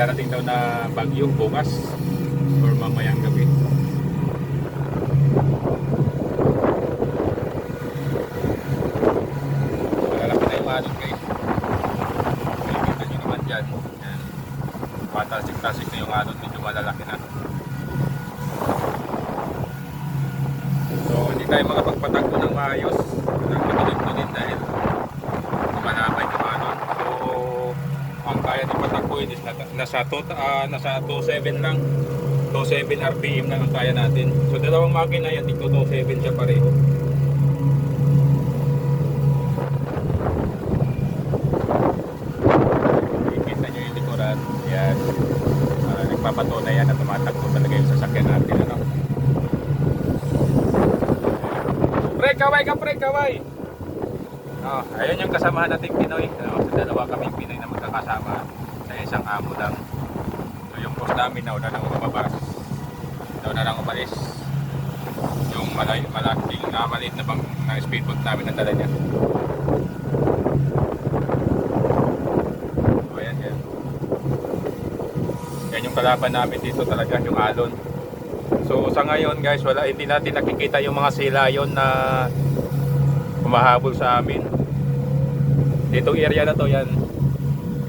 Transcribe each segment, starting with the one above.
darating daw na bagyo bukas or mamayang gabi. Malalaki na yung alon guys. Makikita nyo naman dyan. Yan. Matasik-tasik na yung alon, medyo malalaki na. So hindi tayo makapagpatakbo ng maayos ng matulim-tulim dahil kumalabay yung alon. So ang kaya din patakbuhin is nasa 2.7 lang. 2.7 RPM lang ang kaya natin. So dalawang makina yan, tigto 2.7 siya pareho. Ikita nyo yung likuran. Yan. Nagpapatunay yan na tumatakbo talaga yung sasakyan natin. Ano? Pre, kaway ka pre, kaway! Oh, ayun yung kasamahan nating Pinoy. So dalawa kaming Pinoy na magkakasama sa isang amo lang. So yung boss namin nauna nang umabas. Nauna nang umalis. Yung maliit na bang na speedboat namin na dala niya. So ayan yan. Yan yung kalaban namin dito talaga, yung alon. So sa ngayon guys, hindi natin nakikita yung mga silayon na humahabol sa amin. Ditong area na to yan.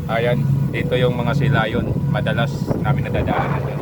Ayan, dito yung mga silayon madalas namin nadadaanan yan.